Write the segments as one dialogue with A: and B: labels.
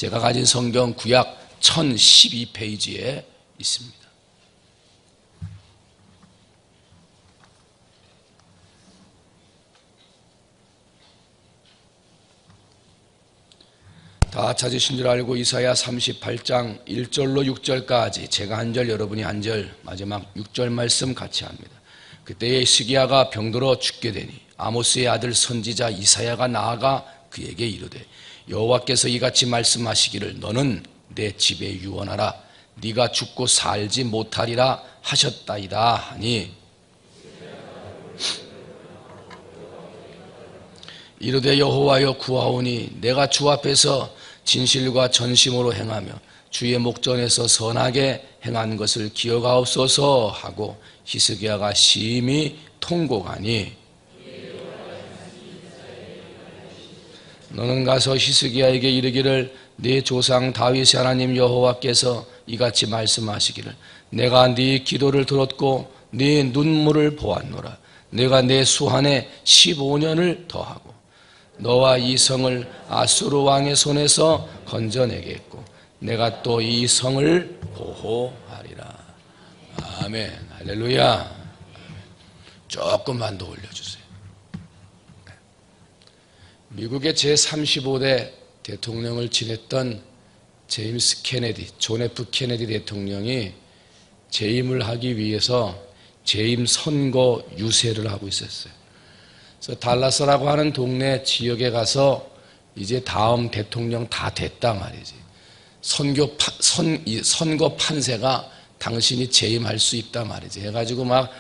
A: 제가 가진 성경 구약 1012페이지에 있습니다. 다 찾으신 줄 알고 이사야 38장 1절로 6절까지 제가 한 절 여러분이 한 절 마지막 6절 말씀 같이 합니다. 그때에 시기야가 병들어 죽게 되니 아모스의 아들 선지자 이사야가 나아가 그에게 이르되 여호와께서 이같이 말씀하시기를 너는 내 집에 유언하라 네가 죽고 살지 못하리라 하셨다이다 하니 이르되 여호와여 구하오니 내가 주 앞에서 진실과 전심으로 행하며 주의 목전에서 선하게 행한 것을 기억하옵소서 하고 히스기야가 심히 통곡하니 너는 가서 히스기야에게 이르기를 네 조상 다윗의 하나님 여호와께서 이같이 말씀하시기를 내가 네 기도를 들었고 네 눈물을 보았노라. 내가 내 수한에 15년을 더하고 너와 이 성을 아수르 왕의 손에서 건져내겠고 내가 또 이 성을 보호하리라. 아멘. 할렐루야. 조금만 더 올려주세요. 미국의 제35대 대통령을 지냈던 제임스 케네디, 존 F 케네디 대통령이 재임을 하기 위해서 재임 선거 유세를 하고 있었어요. 그래서 달라스라고 하는 동네 지역에 가서 이제 다음 대통령 다 됐다 말이지. 선거 판세가 당신이 재임할 수 있다 말이지. 해가지고 막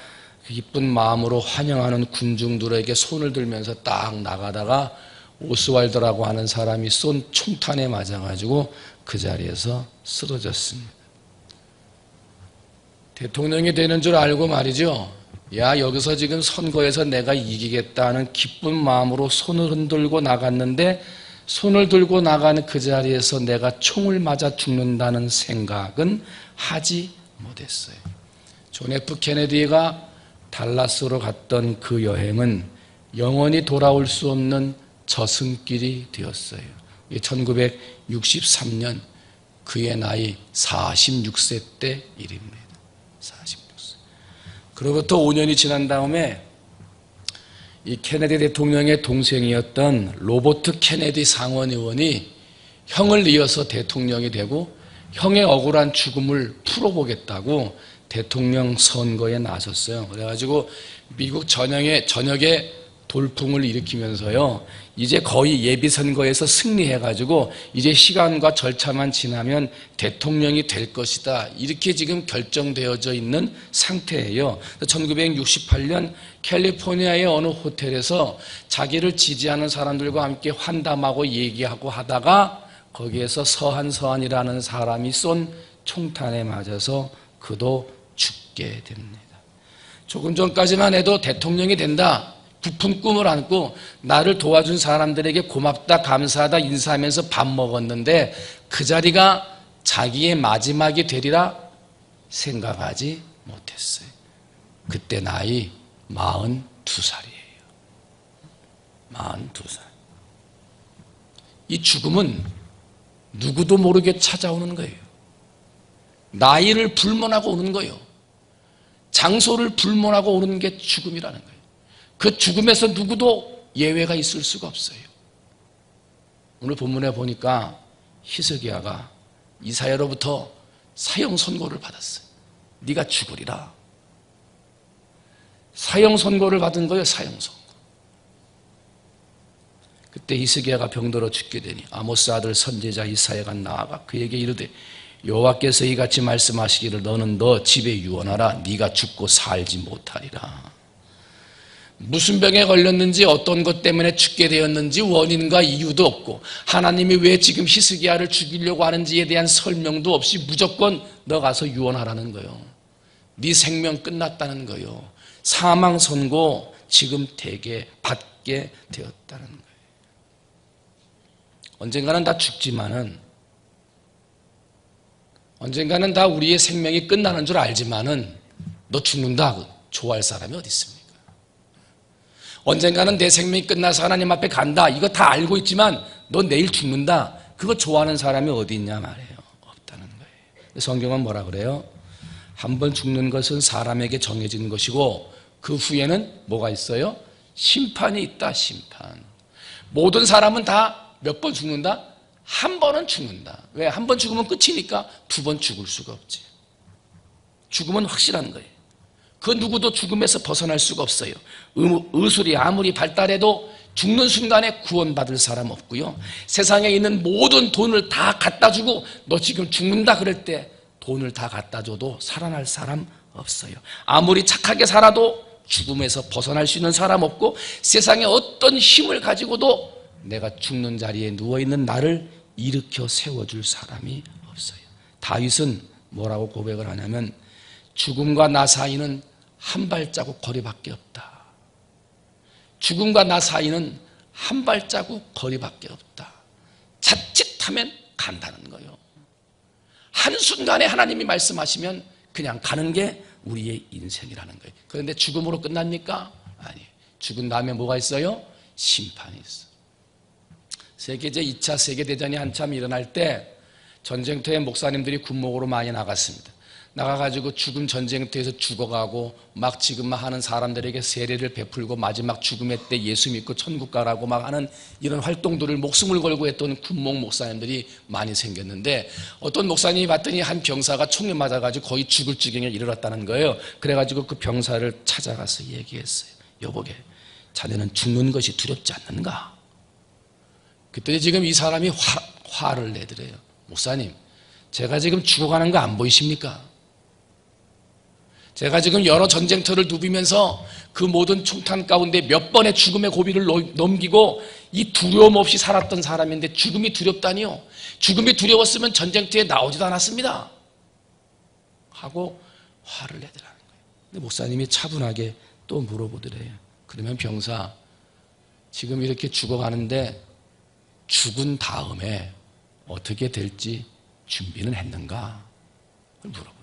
A: 기쁜 마음으로 환영하는 군중들에게 손을 들면서 딱 나가다가 오스왈드라고 하는 사람이 쏜 총탄에 맞아가지고 그 자리에서 쓰러졌습니다. 대통령이 되는 줄 알고 말이죠. 야, 여기서 지금 선거에서 내가 이기겠다는 기쁜 마음으로 손을 흔들고 나갔는데 손을 들고 나가는 그 자리에서 내가 총을 맞아 죽는다는 생각은 하지 못했어요. 존 F 케네디가 달라스로 갔던 그 여행은 영원히 돌아올 수 없는 저승길이 되었어요. 1963년 그의 나이 46세 때 일입니다. 46세. 그로부터 5년이 지난 다음에 이 케네디 대통령의 동생이었던 로버트 케네디 상원의원이 형을 이어서 대통령이 되고 형의 억울한 죽음을 풀어보겠다고 대통령 선거에 나섰어요. 그래가지고 미국 전역에 돌풍을 일으키면서요, 이제 거의 예비선거에서 승리해가지고 이제 시간과 절차만 지나면 대통령이 될 것이다. 이렇게 지금 결정되어져 있는 상태예요. 1968년 캘리포니아의 어느 호텔에서 자기를 지지하는 사람들과 함께 환담하고 얘기하고 하다가 거기에서 서한이라는 사람이 쏜 총탄에 맞아서 그도 죽게 됩니다. 조금 전까지만 해도 대통령이 된다, 부푼 꿈을 안고 나를 도와준 사람들에게 고맙다 감사하다 인사하면서 밥 먹었는데 그 자리가 자기의 마지막이 되리라 생각하지 못했어요. 그때 나이 42살이에요. 42살. 이 죽음은 누구도 모르게 찾아오는 거예요. 나이를 불문하고 오는 거예요. 장소를 불문하고 오는 게 죽음이라는 거예요. 그 죽음에서 누구도 예외가 있을 수가 없어요. 오늘 본문에 보니까 히스기야가 이사야로부터 사형 선고를 받았어요. 네가 죽으리라. 사형 선고를 받은 거예요. 사형 선고. 그때 히스기야가 병들어 죽게 되니 아모스 아들 선지자 이사야가 나아가 그에게 이르되 여호와께서 이같이 말씀하시기를 너는 너 집에 유언하라. 네가 죽고 살지 못하리라. 무슨 병에 걸렸는지 어떤 것 때문에 죽게 되었는지 원인과 이유도 없고 하나님이 왜 지금 히스기야를 죽이려고 하는지에 대한 설명도 없이 무조건 너 가서 유언하라는 거예요. 네 생명 끝났다는 거예요. 사망 선고 지금 대개 받게 되었다는 거예요. 언젠가는 다 죽지만은, 언젠가는 다 우리의 생명이 끝나는 줄 알지만은 너 죽는다 좋아할 사람이 어디 있습니까? 언젠가는 내 생명이 끝나서 하나님 앞에 간다 이거 다 알고 있지만 너 내일 죽는다 그거 좋아하는 사람이 어디 있냐 말이에요. 없다는 거예요. 성경은 뭐라 그래요? 한 번 죽는 것은 사람에게 정해진 것이고 그 후에는 뭐가 있어요? 심판이 있다. 심판. 모든 사람은 다 몇 번 죽는다? 한 번은 죽는다. 왜? 한 번 죽으면 끝이니까 두 번 죽을 수가 없지. 죽음은 확실한 거예요. 그 누구도 죽음에서 벗어날 수가 없어요. 의술이 아무리 발달해도 죽는 순간에 구원받을 사람 없고요. 세상에 있는 모든 돈을 다 갖다 주고 너 지금 죽는다 그럴 때 돈을 다 갖다 줘도 살아날 사람 없어요. 아무리 착하게 살아도 죽음에서 벗어날 수 있는 사람 없고 세상에 어떤 힘을 가지고도 내가 죽는 자리에 누워있는 나를 일으켜 세워줄 사람이 없어요. 다윗은 뭐라고 고백을 하냐면 죽음과 나 사이는 한 발자국 거리밖에 없다. 죽음과 나 사이는 한 발자국 거리밖에 없다. 자칫하면 간다는 거예요. 한순간에 하나님이 말씀하시면 그냥 가는 게 우리의 인생이라는 거예요. 그런데 죽음으로 끝납니까? 아니에요. 죽은 다음에 뭐가 있어요? 심판이 있어요. 세계제 2차 세계대전이 한참 일어날 때 전쟁터에 목사님들이 군목으로 많이 나갔습니다. 나가가지고 죽음 전쟁터에서 죽어가고 막 지금 막 하는 사람들에게 세례를 베풀고 마지막 죽음의 때 예수 믿고 천국 가라고 막 하는 이런 활동들을 목숨을 걸고 했던 군목 목사님들이 많이 생겼는데 어떤 목사님이 봤더니 한 병사가 총에 맞아가지고 거의 죽을 지경에 이르렀다는 거예요. 그래가지고 그 병사를 찾아가서 얘기했어요. 여보게, 자네는 죽는 것이 두렵지 않는가? 그때 지금 이 사람이 화를 내더래요. 목사님, 제가 지금 죽어가는 거 안 보이십니까? 제가 지금 여러 전쟁터를 누비면서 그 모든 총탄 가운데 몇 번의 죽음의 고비를 넘기고 이 두려움 없이 살았던 사람인데 죽음이 두렵다니요? 죽음이 두려웠으면 전쟁터에 나오지도 않았습니다. 하고 화를 내더라는 거예요. 근데 목사님이 차분하게 또 물어보더래요. 그러면 병사, 지금 이렇게 죽어가는데 죽은 다음에 어떻게 될지 준비는 했는가? 그걸 물어보대요.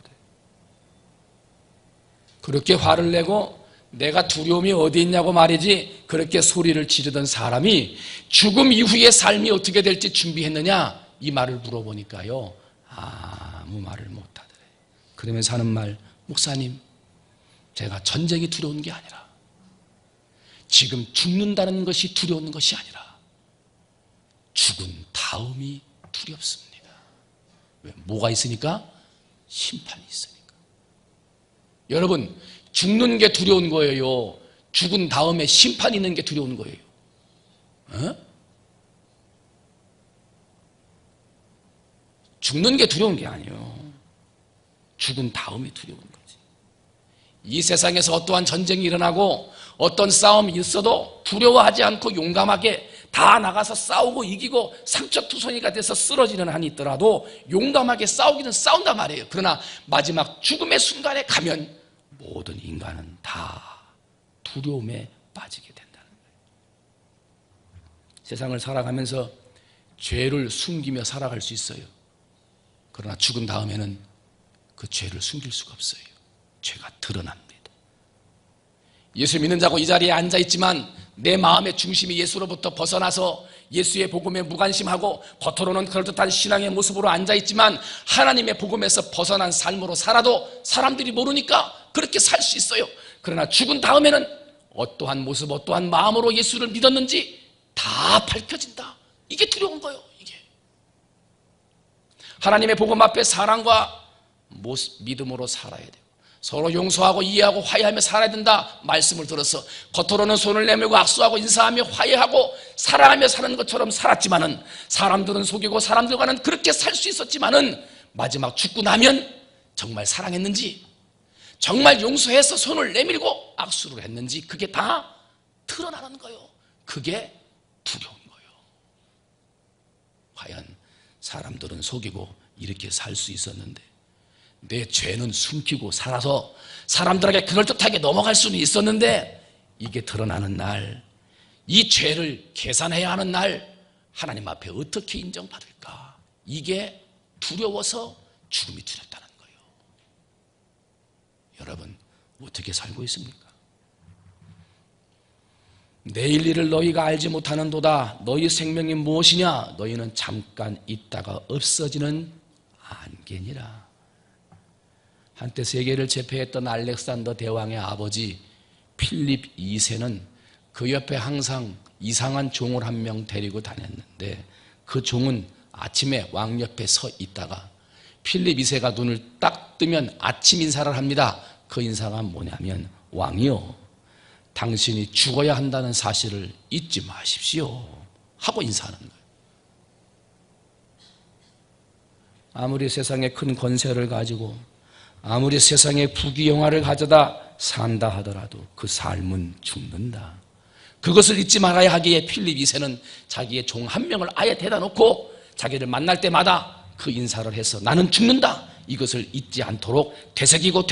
A: 그렇게 화를 내고 내가 두려움이 어디 있냐고 말이지 그렇게 소리를 지르던 사람이 죽음 이후의 삶이 어떻게 될지 준비했느냐? 이 말을 물어보니까요, 아무 말을 못하더래요. 그러면서 하는 말, 목사님, 제가 전쟁이 두려운 게 아니라 지금 죽는다는 것이 두려운 것이 아니라 죽은 다음이 두렵습니다. 왜? 뭐가 있으니까? 심판이 있으니까. 여러분, 죽는 게 두려운 거예요? 죽은 다음에 심판이 있는 게 두려운 거예요? 죽는 게 두려운 게 아니에요. 죽은 다음이 두려운 거지. 이 세상에서 어떠한 전쟁이 일어나고 어떤 싸움이 있어도 두려워하지 않고 용감하게 다 나가서 싸우고 이기고 상처투성이가 돼서 쓰러지는 한이 있더라도 용감하게 싸우기는 싸운단 말이에요. 그러나 마지막 죽음의 순간에 가면 모든 인간은 다 두려움에 빠지게 된다는 거예요. 세상을 살아가면서 죄를 숨기며 살아갈 수 있어요. 그러나 죽은 다음에는 그 죄를 숨길 수가 없어요. 죄가 드러납니다. 예수 믿는 자고 이 자리에 앉아있지만 내 마음의 중심이 예수로부터 벗어나서 예수의 복음에 무관심하고 겉으로는 그럴듯한 신앙의 모습으로 앉아있지만 하나님의 복음에서 벗어난 삶으로 살아도 사람들이 모르니까 그렇게 살 수 있어요. 그러나 죽은 다음에는 어떠한 모습, 어떠한 마음으로 예수를 믿었는지 다 밝혀진다. 이게 두려운 거예요. 이게 하나님의 복음 앞에 사랑과 믿음으로 살아야 돼요. 서로 용서하고 이해하고 화해하며 살아야 된다 말씀을 들어서 겉으로는 손을 내밀고 악수하고 인사하며 화해하고 사랑하며 사는 것처럼 살았지만은 사람들은 속이고 사람들과는 그렇게 살 수 있었지만은 마지막 죽고 나면 정말 사랑했는지 정말 용서해서 손을 내밀고 악수를 했는지 그게 다 드러나는 거예요. 그게 두려운 거예요. 과연 사람들은 속이고 이렇게 살 수 있었는데 내 죄는 숨기고 살아서 사람들에게 그럴듯하게 넘어갈 수는 있었는데 이게 드러나는 날, 이 죄를 계산해야 하는 날 하나님 앞에 어떻게 인정받을까? 이게 두려워서 죽음이 두렵다는 거예요. 여러분 어떻게 살고 있습니까? 내일 일을 너희가 알지 못하는도다. 너희 생명이 무엇이냐? 너희는 잠깐 있다가 없어지는 안개니라. 한때 세계를 제패했던 알렉산더 대왕의 아버지 필립 2세는 그 옆에 항상 이상한 종을 한 명 데리고 다녔는데, 그 종은 아침에 왕 옆에 서 있다가 필립 2세가 눈을 딱 뜨면 아침 인사를 합니다. 그 인사가 뭐냐면, 왕이요, 당신이 죽어야 한다는 사실을 잊지 마십시오 하고 인사하는 거예요. 아무리 세상에 큰 권세를 가지고 아무리 세상에 부귀영화를 가져다 산다 하더라도 그 삶은 죽는다. 그것을 잊지 말아야 하기에 필립 2세는 자기의 종 한 명을 아예 대다 놓고 자기를 만날 때마다 그 인사를 해서 나는 죽는다, 이것을 잊지 않도록 되새기고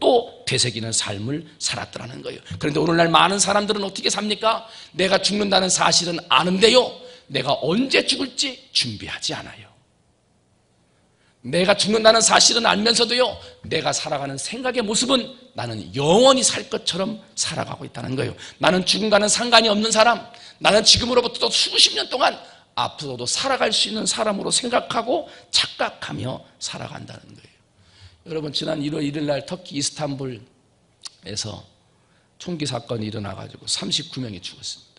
A: 또 되새기는 삶을 살았더라는 거예요. 그런데 오늘날 많은 사람들은 어떻게 삽니까? 내가 죽는다는 사실은 아는데요, 내가 언제 죽을지 준비하지 않아요. 내가 죽는다는 사실은 알면서도요, 내가 살아가는 생각의 모습은 나는 영원히 살 것처럼 살아가고 있다는 거예요. 나는 죽음과는 상관이 없는 사람, 나는 지금으로부터 수십 년 동안 앞으로도 살아갈 수 있는 사람으로 생각하고 착각하며 살아간다는 거예요. 여러분, 지난 1월 1일 날 터키 이스탄불에서 총기 사건이 일어나가지고 39명이 죽었습니다.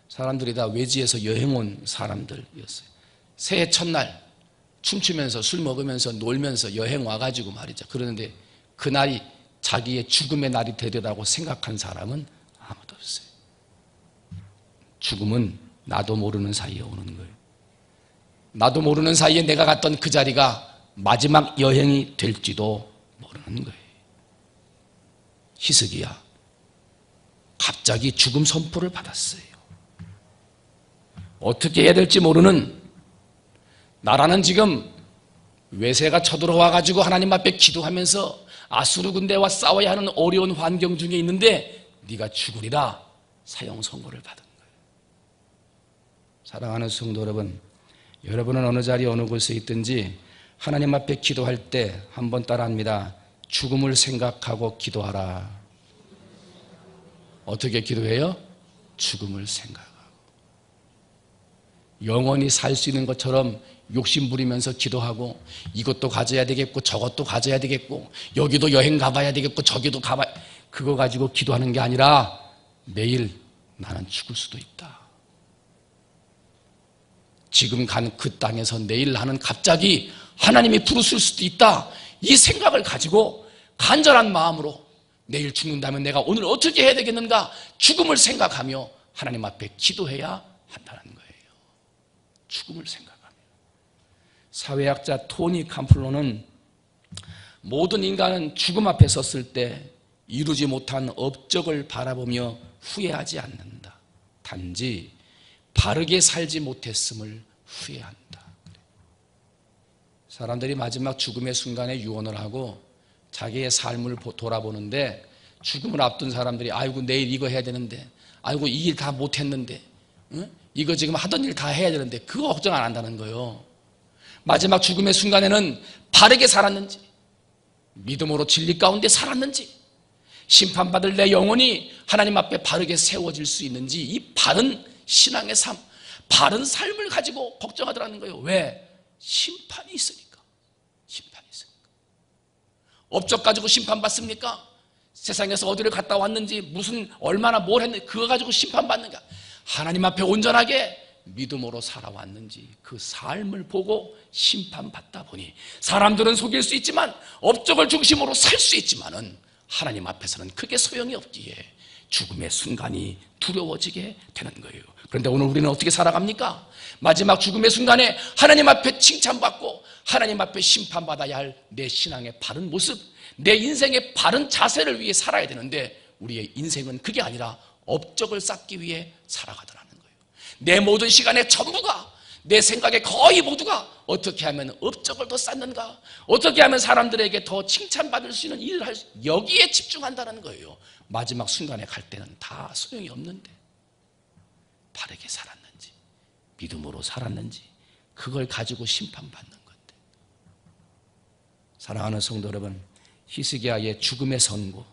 A: 사람들이 다 외지에서 여행 온 사람들이었어요. 새해 첫날 춤추면서 술 먹으면서 놀면서 여행 와가지고 말이죠. 그러는데 그날이 자기의 죽음의 날이 되리라고 생각한 사람은 아무도 없어요. 죽음은 나도 모르는 사이에 오는 거예요. 나도 모르는 사이에 내가 갔던 그 자리가 마지막 여행이 될지도 모르는 거예요. 히스기야 갑자기 죽음 선포를 받았어요. 어떻게 해야 될지 모르는, 나라는 지금 외세가 쳐들어와 가지고 하나님 앞에 기도하면서 아수르 군대와 싸워야 하는 어려운 환경 중에 있는데 네가 죽으리라 사형 선고를 받은 거예요. 사랑하는 성도 여러분, 여러분은 어느 자리 어느 곳에 있든지 하나님 앞에 기도할 때 한번 따라합니다. 죽음을 생각하고 기도하라. 어떻게 기도해요? 죽음을 생각하고. 영원히 살 수 있는 것처럼 욕심 부리면서 기도하고 이것도 가져야 되겠고 저것도 가져야 되겠고 여기도 여행 가봐야 되겠고 저기도 가봐야, 그거 가지고 기도하는 게 아니라 내일 나는 죽을 수도 있다. 지금 간 그 땅에서 내일 나는 갑자기 하나님이 부르실 수도 있다. 이 생각을 가지고 간절한 마음으로 내일 죽는다면 내가 오늘 어떻게 해야 되겠는가, 죽음을 생각하며 하나님 앞에 기도해야 한다는 거예요. 죽음을 생각하며. 사회학자 토니 캄플로는 모든 인간은 죽음 앞에 섰을 때 이루지 못한 업적을 바라보며 후회하지 않는다. 단지 바르게 살지 못했음을 후회한다. 사람들이 마지막 죽음의 순간에 유언을 하고 자기의 삶을 돌아보는데, 죽음을 앞둔 사람들이 아이고 내일 이거 해야 되는데, 아이고 이 일 다 못했는데, 이거 지금 하던 일 다 해야 되는데, 그거 걱정 안 한다는 거예요. 마지막 죽음의 순간에는 바르게 살았는지, 믿음으로 진리 가운데 살았는지, 심판받을 내 영혼이 하나님 앞에 바르게 세워질 수 있는지, 이 바른 신앙의 삶, 바른 삶을 가지고 걱정하더라는 거예요. 왜? 심판이 있으니까. 심판이 있으니까. 업적 가지고 심판받습니까? 세상에서 어디를 갔다 왔는지, 무슨 얼마나 뭘 했는지 그거 가지고 심판받는가? 하나님 앞에 온전하게 믿음으로 살아왔는지 그 삶을 보고 심판받다 보니, 사람들은 속일 수 있지만 업적을 중심으로 살 수 있지만은 하나님 앞에서는 그게 소용이 없기에 죽음의 순간이 두려워지게 되는 거예요. 그런데 오늘 우리는 어떻게 살아갑니까? 마지막 죽음의 순간에 하나님 앞에 칭찬받고 하나님 앞에 심판받아야 할 내 신앙의 바른 모습, 내 인생의 바른 자세를 위해 살아야 되는데, 우리의 인생은 그게 아니라 업적을 쌓기 위해 살아가더라는 거예요. 내 모든 시간의 전부가, 내 생각의 거의 모두가 어떻게 하면 업적을 더 쌓는가, 어떻게 하면 사람들에게 더 칭찬받을 수 있는 일을 할 수, 여기에 집중한다는 거예요. 마지막 순간에 갈 때는 다 소용이 없는데, 바르게 살았는지 믿음으로 살았는지 그걸 가지고 심판받는 건데. 사랑하는 성도 여러분, 히스기야의 죽음의 선고,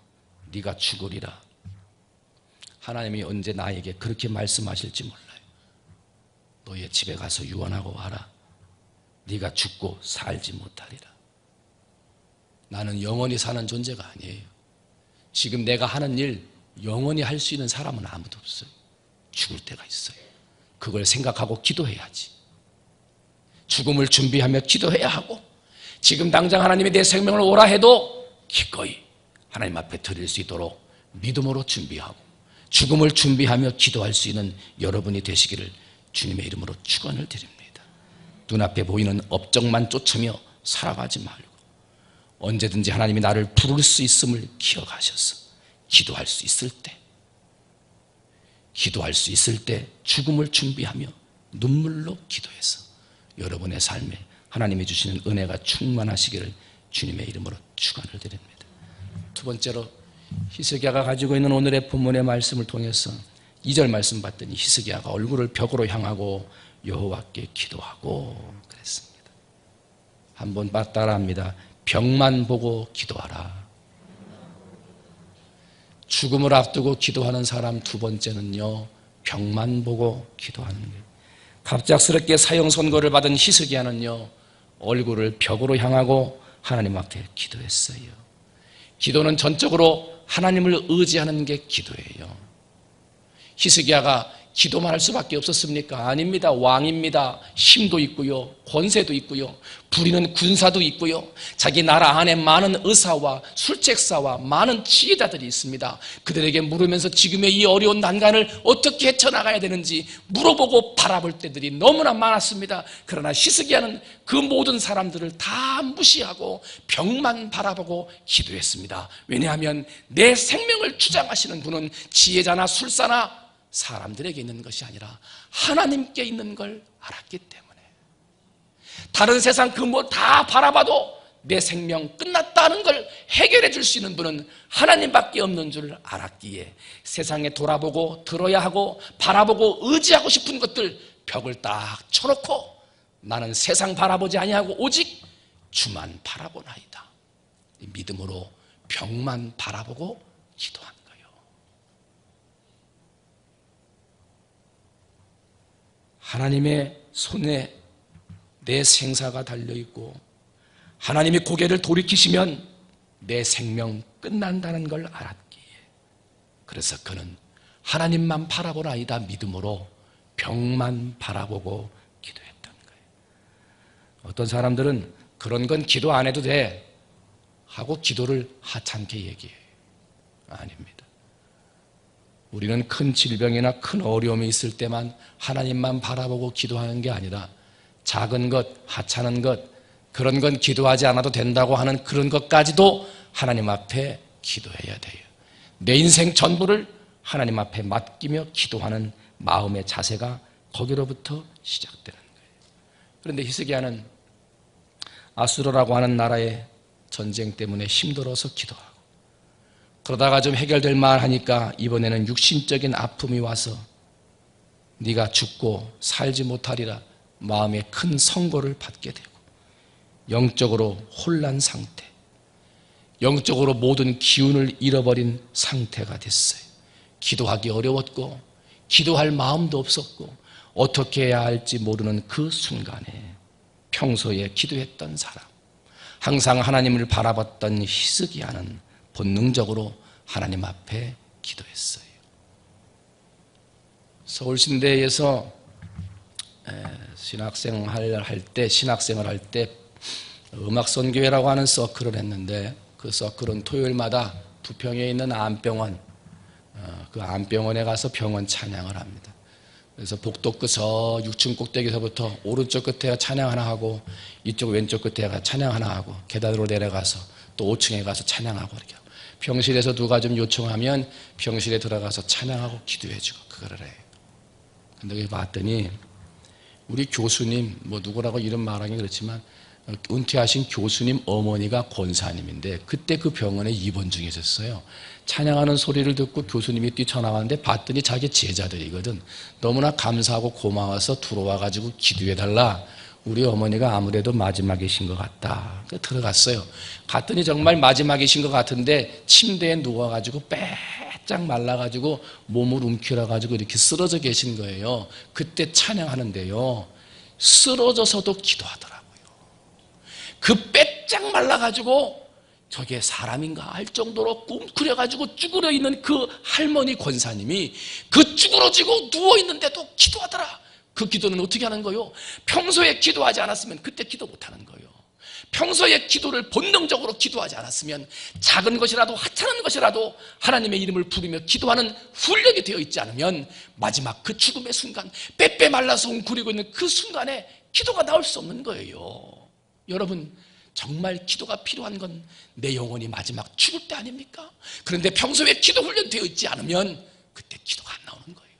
A: 네가 죽으리라. 하나님이 언제 나에게 그렇게 말씀하실지 몰라요. 너의 집에 가서 유언하고 와라. 네가 죽고 살지 못하리라. 나는 영원히 사는 존재가 아니에요. 지금 내가 하는 일 영원히 할 수 있는 사람은 아무도 없어요. 죽을 때가 있어요. 그걸 생각하고 기도해야지. 죽음을 준비하며 기도해야 하고, 지금 당장 하나님이 내 생명을 오라 해도 기꺼이 하나님 앞에 드릴 수 있도록 믿음으로 준비하고 죽음을 준비하며 기도할 수 있는 여러분이 되시기를 주님의 이름으로 축원을 드립니다. 눈앞에 보이는 업적만 쫓으며 살아가지 말고 언제든지 하나님이 나를 부를 수 있음을 기억하셔서 기도할 수 있을 때 죽음을 준비하며 눈물로 기도해서 여러분의 삶에 하나님이 주시는 은혜가 충만하시기를 주님의 이름으로 축원을 드립니다. 두 번째로 히스기야가 가지고 있는 오늘의 본문의 말씀을 통해서 2절 말씀 봤더니 히스기야가 얼굴을 벽으로 향하고 여호와께 기도하고 그랬습니다. 한번 따라합니다. 벽만 보고 기도하라. 죽음을 앞두고 기도하는 사람 두 번째는요, 벽만 보고 기도하는 거예요. 갑작스럽게 사형 선고를 받은 히스기야는요, 얼굴을 벽으로 향하고 하나님 앞에 기도했어요. 기도는 전적으로 하나님을 의지하는 게 기도예요. 히스기야가 기도만 할 수밖에 없었습니까? 아닙니다. 왕입니다. 힘도 있고요, 권세도 있고요, 부리는 군사도 있고요, 자기 나라 안에 많은 의사와 술책사와 많은 지혜자들이 있습니다. 그들에게 물으면서 지금의 이 어려운 난간을 어떻게 헤쳐나가야 되는지 물어보고 바라볼 때들이 너무나 많았습니다. 그러나 히스기야는 그 모든 사람들을 다 무시하고 벽만 바라보고 기도했습니다. 왜냐하면 내 생명을 주장하시는 분은 지혜자나 술사나 사람들에게 있는 것이 아니라 하나님께 있는 걸 알았기 때문에, 다른 세상 그 뭐 다 바라봐도 내 생명 끝났다는 걸 해결해 줄 수 있는 분은 하나님밖에 없는 줄 알았기에 세상에 돌아보고 들어야 하고 바라보고 의지하고 싶은 것들 벽을 딱 쳐놓고 나는 세상 바라보지 아니하고 오직 주만 바라보나이다. 믿음으로 벽만 바라보고 기도한 거예요. 하나님의 손에 내 생사가 달려있고 하나님이 고개를 돌이키시면 내 생명 끝난다는 걸 알았기에, 그래서 그는 하나님만 바라보나이다 믿음으로 벽만 바라보고 기도했던 거예요. 어떤 사람들은 그런 건 기도 안 해도 돼 하고 기도를 하찮게 얘기해요. 아닙니다. 우리는 큰 질병이나 큰 어려움이 있을 때만 하나님만 바라보고 기도하는 게 아니라 작은 것, 하찮은 것, 그런 건 기도하지 않아도 된다고 하는 그런 것까지도 하나님 앞에 기도해야 돼요. 내 인생 전부를 하나님 앞에 맡기며 기도하는 마음의 자세가 거기로부터 시작되는 거예요. 그런데 히스기야는 아수르라고 하는 나라의 전쟁 때문에 힘들어서 기도하고, 그러다가 좀 해결될 만 하니까 이번에는 육신적인 아픔이 와서 네가 죽고 살지 못하리라 마음에 큰 선고를 받게 되고, 영적으로 혼란 상태, 영적으로 모든 기운을 잃어버린 상태가 됐어요. 기도하기 어려웠고 기도할 마음도 없었고 어떻게 해야 할지 모르는 그 순간에 평소에 기도했던 사람, 항상 하나님을 바라봤던 히스기야는 본능적으로 하나님 앞에 기도했어요. 서울신대에서 신학생을 할 때 음악선교회라고 하는 서클을 했는데, 그 서클은 토요일마다 부평에 있는 안병원, 그 안병원에 가서 병원 찬양을 합니다. 그래서 복도 끝 저 6층 꼭대기서부터 오른쪽 끝에 찬양 하나 하고 이쪽 왼쪽 끝에 찬양 하나 하고 계단으로 내려가서 또 5층에 가서 찬양하고 이렇게 하고, 병실에서 누가 좀 요청하면 병실에 들어가서 찬양하고 기도해주고 그거를 해요. 근데 여기 봤더니 우리 교수님, 뭐 누구라고 이름 말하기 그렇지만 은퇴하신 교수님 어머니가 권사님인데 그때 그 병원에 입원 중에 있었어요. 찬양하는 소리를 듣고 교수님이 뛰쳐나왔는데 봤더니 자기 제자들이거든. 너무나 감사하고 고마워서 들어와가지고 기도해달라. 우리 어머니가 아무래도 마지막이신 것 같다. 들어갔어요. 갔더니 정말 마지막이신 것 같은데 침대에 누워가지고 빼짝 말라가지고 몸을 움켜놔가지고 이렇게 쓰러져 계신 거예요. 그때 찬양하는데요, 쓰러져서도 기도하더라고요. 그 빼짝 말라가지고 저게 사람인가 할 정도로 꿈꾸려가지고 쭈그려 있는 그 할머니 권사님이 그 쭈그러지고 누워있는데도 기도하더라. 그 기도는 어떻게 하는 거요? 평소에 기도하지 않았으면 그때 기도 못하는 거예요. 평소에 기도를 본능적으로 기도하지 않았으면 작은 것이라도 하찮은 것이라도 하나님의 이름을 부르며 기도하는 훈련이 되어 있지 않으면 마지막 그 죽음의 순간, 빼빼 말라서 웅크리고 있는 그 순간에 기도가 나올 수 없는 거예요. 여러분, 정말 기도가 필요한 건 내 영혼이 마지막 죽을 때 아닙니까? 그런데 평소에 기도 훈련되어 있지 않으면 그때 기도가 안 나오는 거예요.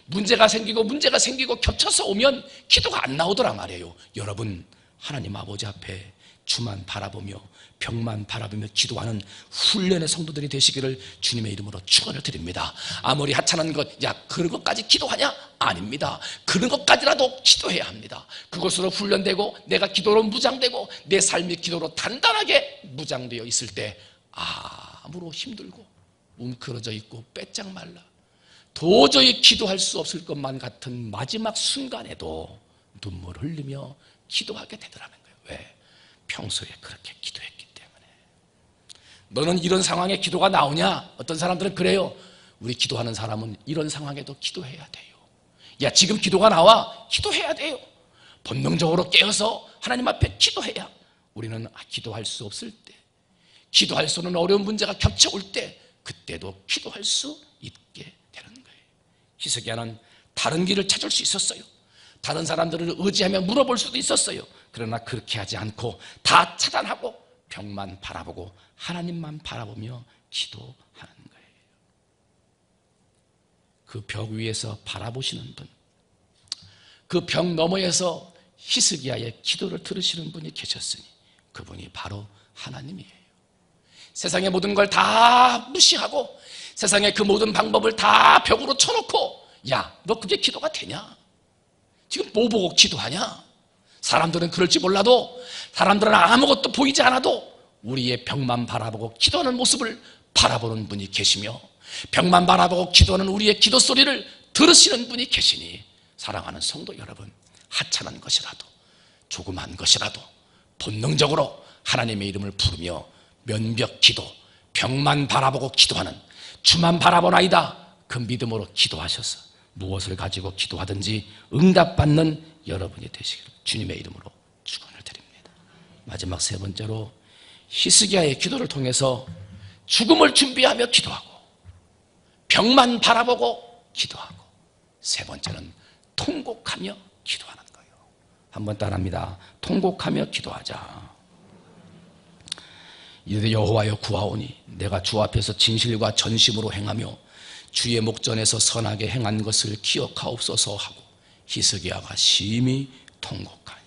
A: 문제가 생기고 겹쳐서 오면 기도가 안 나오더라 말이에요. 여러분, 하나님 아버지 앞에 주만 바라보며 벽만 바라보며 기도하는 훈련의 성도들이 되시기를 주님의 이름으로 축원을 드립니다. 아무리 하찮은 것, 야 그런 것까지 기도하냐? 아닙니다. 그런 것까지라도 기도해야 합니다. 그것으로 훈련되고 내가 기도로 무장되고 내 삶이 기도로 단단하게 무장되어 있을 때 아무로 힘들고 웅크러져 있고 빼짝 말라 도저히 기도할 수 없을 것만 같은 마지막 순간에도 눈물을 흘리며 기도하게 되더라는 거예요. 왜? 평소에 그렇게 기도했기 때문에. 너는 이런 상황에 기도가 나오냐? 어떤 사람들은 그래요. 우리 기도하는 사람은 이런 상황에도 기도해야 돼요. 야, 지금 기도가 나와? 기도해야 돼요. 본능적으로 깨어서 하나님 앞에 기도해야. 우리는 기도할 수 없을 때, 기도할 수 없는 어려운 문제가 겹쳐올 때, 그때도 기도할 수 있게 되는 거예요. 히스기야는 다른 길을 찾을 수 있었어요. 다른 사람들을 의지하며 물어볼 수도 있었어요. 그러나 그렇게 하지 않고 다 차단하고 벽만 바라보고 하나님만 바라보며 기도하는 거예요. 그 벽 위에서 바라보시는 분, 그 벽 너머에서 히스기야의 기도를 들으시는 분이 계셨으니 그분이 바로 하나님이에요. 세상의 모든 걸 다 무시하고 세상의 그 모든 방법을 다 벽으로 쳐놓고 야, 너 그게 기도가 되냐? 지금 뭐 보고 기도하냐? 사람들은 그럴지 몰라도 사람들은 아무것도 보이지 않아도 우리의 벽만 바라보고 기도하는 모습을 바라보는 분이 계시며 벽만 바라보고 기도하는 우리의 기도 소리를 들으시는 분이 계시니 사랑하는 성도 여러분, 하찮은 것이라도 조그만 것이라도 본능적으로 하나님의 이름을 부르며 면벽 기도, 벽만 바라보고 기도하는 주만 바라보나이다 그 믿음으로 기도하셔서 무엇을 가지고 기도하든지 응답받는 여러분이 되시기를 주님의 이름으로 축원을 드립니다. 마지막 세 번째로 히스기야의 기도를 통해서 죽음을 준비하며 기도하고 벽만 바라보고 기도하고 세 번째는 통곡하며 기도하는 거예요. 한번 따라합니다. 통곡하며 기도하자. 이르되 여호와여 구하오니 내가 주 앞에서 진실과 전심으로 행하며 주의 목전에서 선하게 행한 것을 기억하옵소서 하고 히스기야가 심히 통곡하니.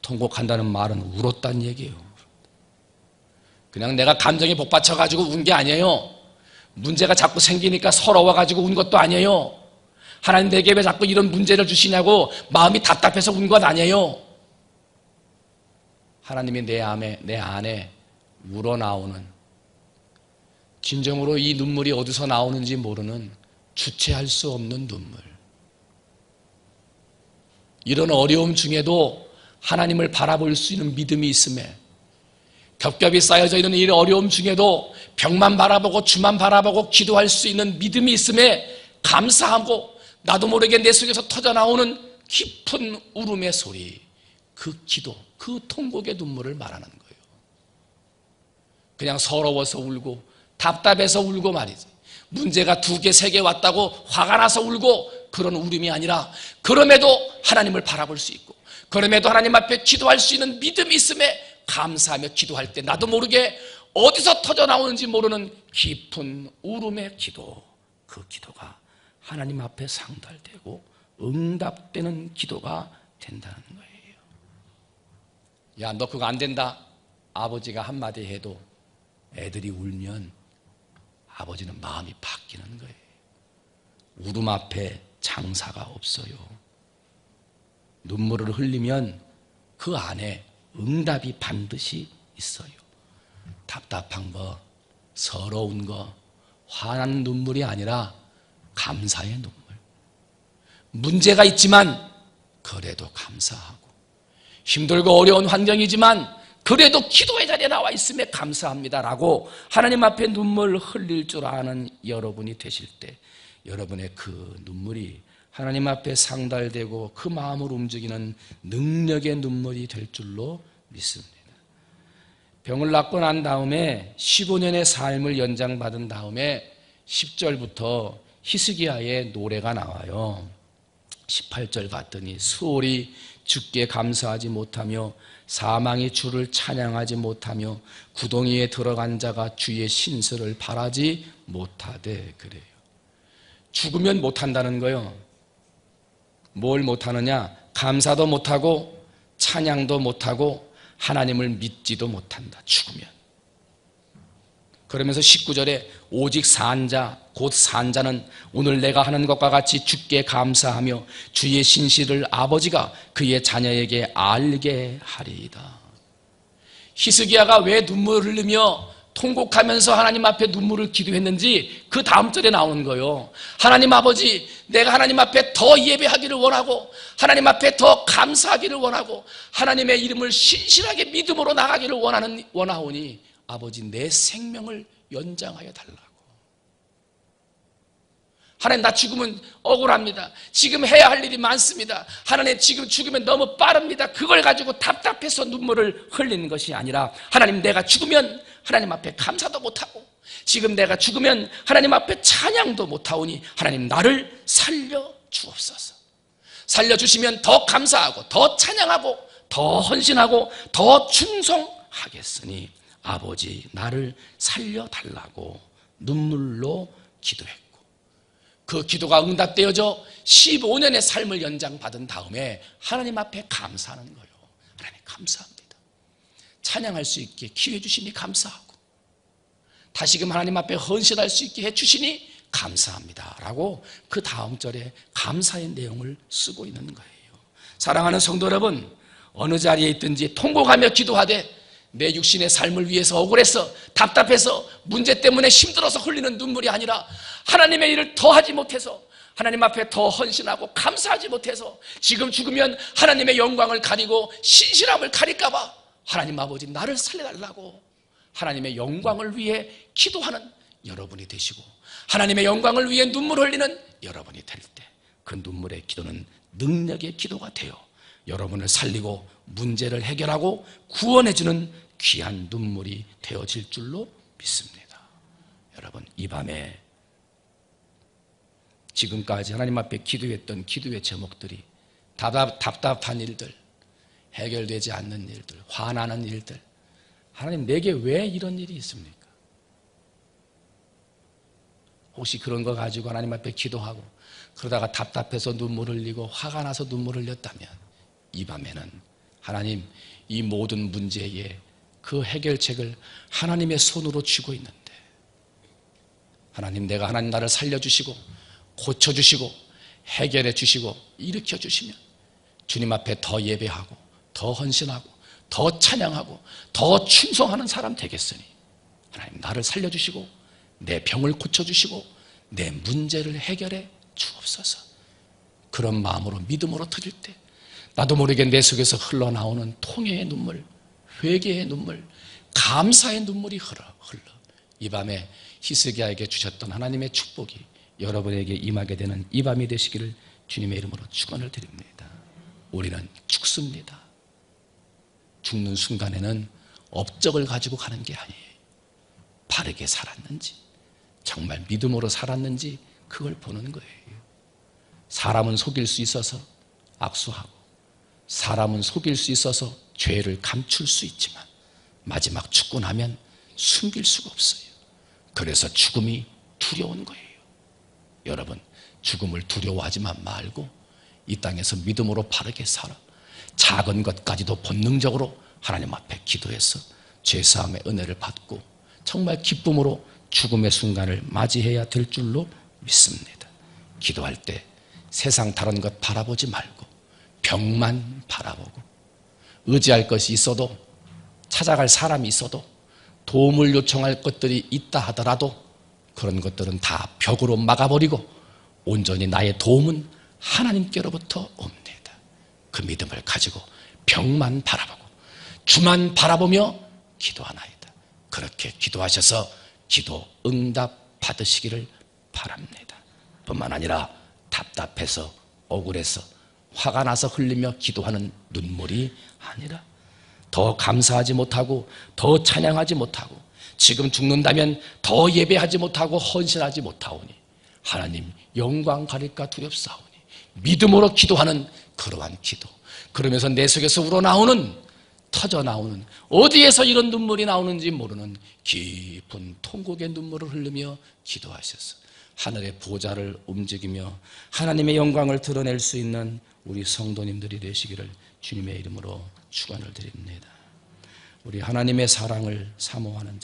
A: 통곡한다는 말은 울었다는 얘기예요. 그냥 내가 감정이 복받쳐가지고 운 게 아니에요. 문제가 자꾸 생기니까 서러워가지고 운 것도 아니에요. 하나님 내게 왜 자꾸 이런 문제를 주시냐고 마음이 답답해서 운 것 아니에요. 하나님이 내 안에 우러나오는, 진정으로 이 눈물이 어디서 나오는지 모르는 주체할 수 없는 눈물. 이런 어려움 중에도 하나님을 바라볼 수 있는 믿음이 있음에, 겹겹이 쌓여져 있는 이 어려움 중에도 벽만 바라보고 주만 바라보고 기도할 수 있는 믿음이 있음에 감사하고 나도 모르게 내 속에서 터져나오는 깊은 울음의 소리, 그 기도, 그 통곡의 눈물을 말하는 거예요. 그냥 서러워서 울고 답답해서 울고 말이지, 문제가 2개, 3개 왔다고 화가 나서 울고 그런 울음이 아니라 그럼에도 하나님을 바라볼 수 있고 그럼에도 하나님 앞에 기도할 수 있는 믿음이 있음에 감사하며 기도할 때 나도 모르게 어디서 터져나오는지 모르는 깊은 울음의 기도, 그 기도가 하나님 앞에 상달되고 응답되는 기도가 된다는 거예요. 야, 너 그거 안 된다. 아버지가 한마디 해도 애들이 울면 아버지는 마음이 바뀌는 거예요. 울음 앞에 장사가 없어요. 눈물을 흘리면 그 안에 응답이 반드시 있어요. 답답한 거, 서러운 거, 화난 눈물이 아니라 감사의 눈물. 문제가 있지만 그래도 감사하고, 힘들고 어려운 환경이지만 그래도 기도의 자리에 나와 있음에 감사합니다라고 하나님 앞에 눈물 흘릴 줄 아는 여러분이 되실 때, 여러분의 그 눈물이 하나님 앞에 상달되고 그 마음을 움직이는 능력의 눈물이 될 줄로 믿습니다. 병을 낫고 난 다음에 15년의 삶을 연장받은 다음에 10절부터 히스기야의 노래가 나와요. 18절 봤더니 수월이 주께 감사하지 못하며 사망이 주를 찬양하지 못하며 구덩이에 들어간 자가 주의 신설을 바라지 못하되. 그래요. 죽으면 못한다는 거요. 뭘 못하느냐? 감사도 못하고 찬양도 못하고 하나님을 믿지도 못한다. 죽으면. 그러면서 19절에 오직 산자 곧 산자는 오늘 내가 하는 것과 같이 주께 감사하며 주의 신실을 아버지가 그의 자녀에게 알게 하리이다. 히스기야가 왜 눈물을 흘리며 통곡하면서 하나님 앞에 눈물을 기도했는지 그 다음 절에 나오는 거예요. 하나님 아버지, 내가 하나님 앞에 더 예배하기를 원하고 하나님 앞에 더 감사하기를 원하고 하나님의 이름을 신실하게 믿음으로 나가기를 원하오니 아버지 내 생명을 연장하여 달라고. 하나님, 나 죽으면 억울합니다. 지금 해야 할 일이 많습니다. 하나님, 지금 죽으면 너무 빠릅니다. 그걸 가지고 답답해서 눈물을 흘리는 것이 아니라 하나님, 내가 죽으면 하나님 앞에 감사도 못하고 지금 내가 죽으면 하나님 앞에 찬양도 못하오니 하나님 나를 살려주옵소서. 살려주시면 더 감사하고 더 찬양하고 더 헌신하고 더 충성하겠으니 아버지 나를 살려달라고 눈물로 기도했고, 그 기도가 응답되어져 15년의 삶을 연장받은 다음에 하나님 앞에 감사하는 거예요. 하나님 감사합니다. 찬양할 수 있게 기회 주시니 감사하고 다시금 하나님 앞에 헌신할 수 있게 해주시니 감사합니다 라고 그 다음 절에 감사의 내용을 쓰고 있는 거예요. 사랑하는 성도 여러분, 어느 자리에 있든지 통곡하며 기도하되 내 육신의 삶을 위해서 억울해서 답답해서 문제 때문에 힘들어서 흘리는 눈물이 아니라 하나님의 일을 더 하지 못해서 하나님 앞에 더 헌신하고 감사하지 못해서 지금 죽으면 하나님의 영광을 가리고 신실함을 가릴까 봐 하나님 아버지 나를 살려달라고 하나님의 영광을 위해 기도하는 여러분이 되시고 하나님의 영광을 위해 눈물 흘리는 여러분이 될 때 그 눈물의 기도는 능력의 기도가 되어 여러분을 살리고 문제를 해결하고 구원해주는 귀한 눈물이 되어질 줄로 믿습니다. 여러분, 이 밤에 지금까지 하나님 앞에 기도했던 기도의 제목들이 답답한 일들, 해결되지 않는 일들, 화나는 일들, 하나님 내게 왜 이런 일이 있습니까? 혹시 그런 거 가지고 하나님 앞에 기도하고 그러다가 답답해서 눈물을 흘리고 화가 나서 눈물을 흘렸다면 이 밤에는 하나님 이 모든 문제의 그 해결책을 하나님의 손으로 쥐고 있는데 하나님, 내가 하나님 나를 살려주시고 고쳐주시고 해결해 주시고 일으켜 주시면 주님 앞에 더 예배하고 더 헌신하고 더 찬양하고 더 충성하는 사람 되겠으니 하나님 나를 살려주시고 내 병을 고쳐주시고 내 문제를 해결해 주옵소서. 그런 마음으로 믿음으로 드릴 때 나도 모르게 내 속에서 흘러나오는 통회의 눈물, 회개의 눈물, 감사의 눈물이 흘러 이 밤에 히스기야에게 주셨던 하나님의 축복이 여러분에게 임하게 되는 이 밤이 되시기를 주님의 이름으로 축원을 드립니다. 우리는 죽습니다. 죽는 순간에는 업적을 가지고 가는 게 아니에요. 바르게 살았는지 정말 믿음으로 살았는지 그걸 보는 거예요. 사람은 속일 수 있어서 악수하고 사람은 속일 수 있어서 죄를 감출 수 있지만 마지막 죽고 나면 숨길 수가 없어요. 그래서 죽음이 두려운 거예요. 여러분, 죽음을 두려워하지만 말고 이 땅에서 믿음으로 바르게 살아 작은 것까지도 본능적으로 하나님 앞에 기도해서 죄사함의 은혜를 받고 정말 기쁨으로 죽음의 순간을 맞이해야 될 줄로 믿습니다. 기도할 때 세상 다른 것 바라보지 말고 병만 바라보고 의지할 것이 있어도 찾아갈 사람이 있어도 도움을 요청할 것들이 있다 하더라도 그런 것들은 다 벽으로 막아버리고 온전히 나의 도움은 하나님께로부터 옵니다. 그 믿음을 가지고 벽만 바라보고 주만 바라보며 기도하나이다. 그렇게 기도하셔서 기도 응답 받으시기를 바랍니다. 뿐만 아니라 답답해서 억울해서 화가 나서 흘리며 기도하는 눈물이 아니라 더 감사하지 못하고 더 찬양하지 못하고 지금 죽는다면 더 예배하지 못하고 헌신하지 못하오니 하나님 영광 가릴까 두렵사오니 믿음으로 기도하는 그러한 기도, 그러면서 내 속에서 우러나오는 터져나오는 어디에서 이런 눈물이 나오는지 모르는 깊은 통곡의 눈물을 흘리며 기도하셔서 하늘의 보좌를 움직이며 하나님의 영광을 드러낼 수 있는 우리 성도님들이 되시기를 주님의 이름으로 축원을 드립니다. 우리 하나님의 사랑을 사모하는 자